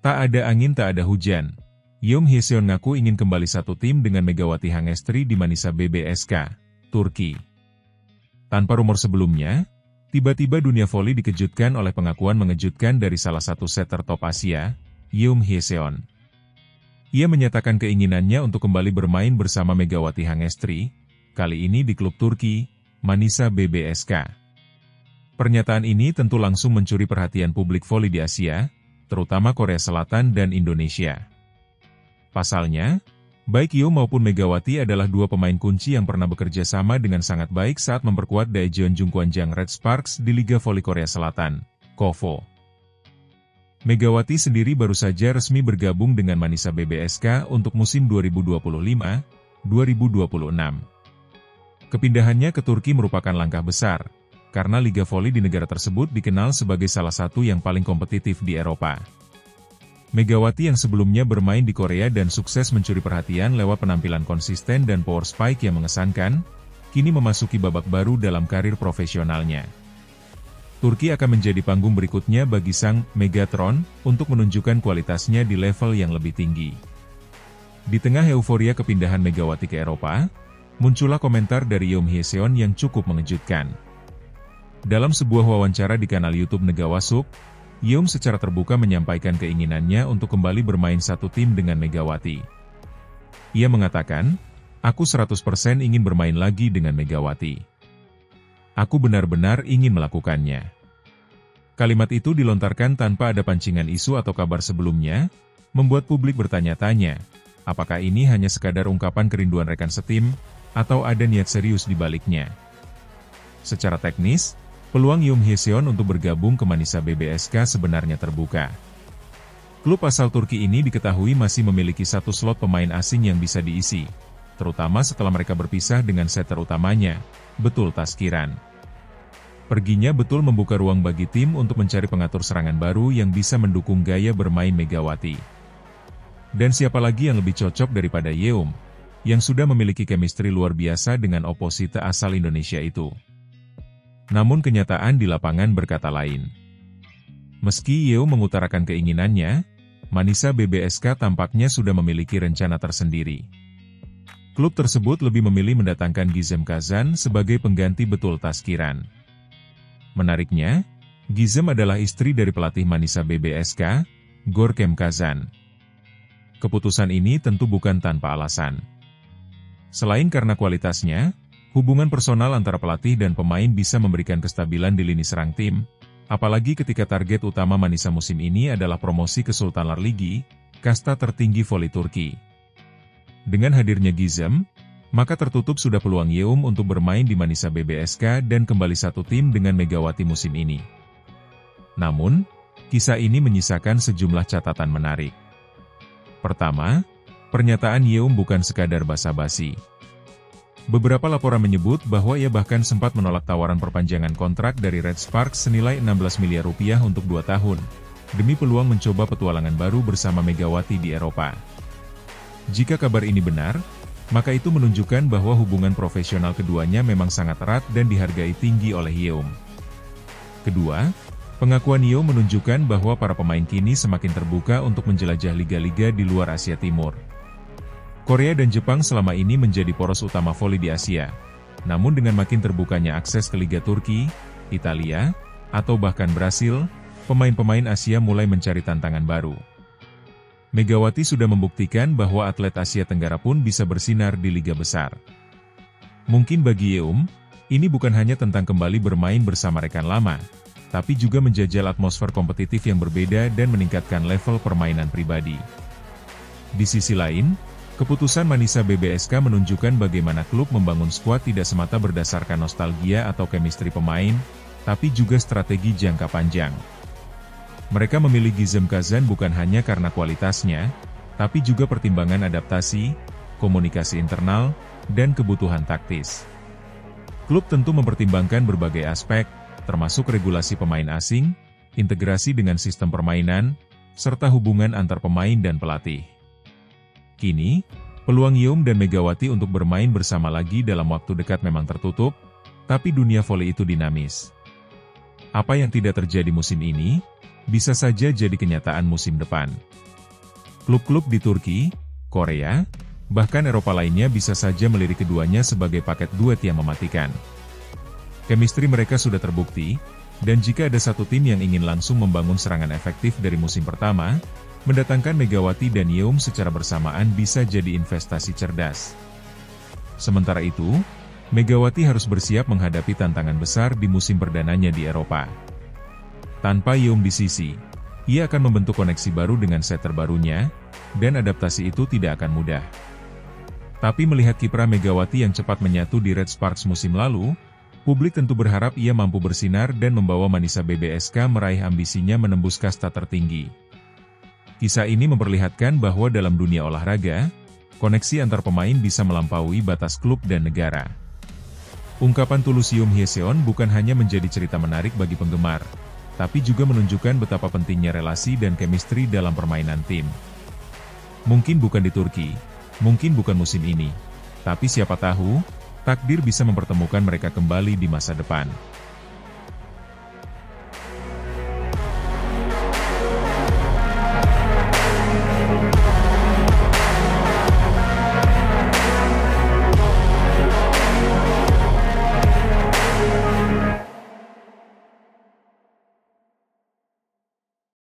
Tak ada angin tak ada hujan. Youm Hyeseon ngaku ingin kembali satu tim dengan Megawati Hangestri di Manisa BBSK, Turki. Tanpa rumor sebelumnya, tiba-tiba dunia voli dikejutkan oleh pengakuan mengejutkan dari salah satu setter top Asia, Youm Hyeseon. Ia menyatakan keinginannya untuk kembali bermain bersama Megawati Hangestri, kali ini di klub Turki, Manisa BBSK. Pernyataan ini tentu langsung mencuri perhatian publik voli di Asia, terutama Korea Selatan dan Indonesia. Pasalnya, baik Youm maupun Megawati adalah dua pemain kunci yang pernah bekerja sama dengan sangat baik saat memperkuat Daejeon Jungkwanjang Red Sparks di Liga Voli Korea Selatan, KOVO. Megawati sendiri baru saja resmi bergabung dengan Manisa BBSK untuk musim 2025-2026. Kepindahannya ke Turki merupakan langkah besar, karena Liga Voli di negara tersebut dikenal sebagai salah satu yang paling kompetitif di Eropa. Megawati yang sebelumnya bermain di Korea dan sukses mencuri perhatian lewat penampilan konsisten dan power spike yang mengesankan, kini memasuki babak baru dalam karir profesionalnya. Turki akan menjadi panggung berikutnya bagi sang Megatron untuk menunjukkan kualitasnya di level yang lebih tinggi. Di tengah euforia kepindahan Megawati ke Eropa, muncullah komentar dari Youm Hyeseon yang cukup mengejutkan. Dalam sebuah wawancara di kanal YouTube Negawasuk, Youm secara terbuka menyampaikan keinginannya untuk kembali bermain satu tim dengan Megawati. Ia mengatakan, "Aku 100% ingin bermain lagi dengan Megawati. Aku benar-benar ingin melakukannya." Kalimat itu dilontarkan tanpa ada pancingan isu atau kabar sebelumnya, membuat publik bertanya-tanya, apakah ini hanya sekadar ungkapan kerinduan rekan setim, atau ada niat serius di baliknya. Secara teknis, peluang Youm Hyeseon untuk bergabung ke Manisa BBSK sebenarnya terbuka. Klub asal Turki ini diketahui masih memiliki satu slot pemain asing yang bisa diisi, terutama setelah mereka berpisah dengan setter utamanya, Betul Taskiran. Perginya Betul membuka ruang bagi tim untuk mencari pengatur serangan baru yang bisa mendukung gaya bermain Megawati. Dan siapa lagi yang lebih cocok daripada Youm, yang sudah memiliki chemistry luar biasa dengan oposite asal Indonesia itu. Namun kenyataan di lapangan berkata lain. Meski Youm mengutarakan keinginannya, Manisa BBSK tampaknya sudah memiliki rencana tersendiri. Klub tersebut lebih memilih mendatangkan Gizem Kazan sebagai pengganti Betul Taskiran. Menariknya, Gizem adalah istri dari pelatih Manisa BBSK, Gorkem Kazan. Keputusan ini tentu bukan tanpa alasan. Selain karena kualitasnya, hubungan personal antara pelatih dan pemain bisa memberikan kestabilan di lini serang tim, apalagi ketika target utama Manisa musim ini adalah promosi ke Sultanlar Ligi, kasta tertinggi voli Turki. Dengan hadirnya Gizem, maka tertutup sudah peluang Youm untuk bermain di Manisa BBSK dan kembali satu tim dengan Megawati musim ini. Namun, kisah ini menyisakan sejumlah catatan menarik. Pertama, pernyataan Youm bukan sekadar basa-basi. Beberapa laporan menyebut bahwa ia bahkan sempat menolak tawaran perpanjangan kontrak dari Red Sparks senilai 16 miliar rupiah untuk 2 tahun, demi peluang mencoba petualangan baru bersama Megawati di Eropa. Jika kabar ini benar, maka itu menunjukkan bahwa hubungan profesional keduanya memang sangat erat dan dihargai tinggi oleh Youm. Kedua, pengakuan Youm menunjukkan bahwa para pemain kini semakin terbuka untuk menjelajah liga-liga di luar Asia Timur. Korea dan Jepang selama ini menjadi poros utama voli di Asia. Namun dengan makin terbukanya akses ke Liga Turki, Italia, atau bahkan Brasil, pemain-pemain Asia mulai mencari tantangan baru. Megawati sudah membuktikan bahwa atlet Asia Tenggara pun bisa bersinar di liga besar. Mungkin bagi Youm, ini bukan hanya tentang kembali bermain bersama rekan lama, tapi juga menjajal atmosfer kompetitif yang berbeda dan meningkatkan level permainan pribadi. Di sisi lain, keputusan Manisa BBSK menunjukkan bagaimana klub membangun skuad tidak semata berdasarkan nostalgia atau chemistry pemain, tapi juga strategi jangka panjang. Mereka memilih Gizem Kazan bukan hanya karena kualitasnya, tapi juga pertimbangan adaptasi, komunikasi internal, dan kebutuhan taktis. Klub tentu mempertimbangkan berbagai aspek, termasuk regulasi pemain asing, integrasi dengan sistem permainan, serta hubungan antar pemain dan pelatih. Kini, peluang Youm dan Megawati untuk bermain bersama lagi dalam waktu dekat memang tertutup, tapi dunia voli itu dinamis. Apa yang tidak terjadi musim ini, bisa saja jadi kenyataan musim depan. Klub-klub di Turki, Korea, bahkan Eropa lainnya bisa saja melirik keduanya sebagai paket duet yang mematikan. Chemistry mereka sudah terbukti, dan jika ada satu tim yang ingin langsung membangun serangan efektif dari musim pertama, mendatangkan Megawati dan Yeom secara bersamaan bisa jadi investasi cerdas. Sementara itu, Megawati harus bersiap menghadapi tantangan besar di musim perdananya di Eropa. Tanpa Yeom di sisi, ia akan membentuk koneksi baru dengan set terbarunya, dan adaptasi itu tidak akan mudah. Tapi melihat kiprah Megawati yang cepat menyatu di Red Sparks musim lalu, publik tentu berharap ia mampu bersinar dan membawa Manisa BBSK meraih ambisinya menembus kasta tertinggi. Kisah ini memperlihatkan bahwa dalam dunia olahraga, koneksi antar pemain bisa melampaui batas klub dan negara. Ungkapan tulus Yoon Hye-seon bukan hanya menjadi cerita menarik bagi penggemar, tapi juga menunjukkan betapa pentingnya relasi dan chemistry dalam permainan tim. Mungkin bukan di Turki, mungkin bukan musim ini, tapi siapa tahu, takdir bisa mempertemukan mereka kembali di masa depan.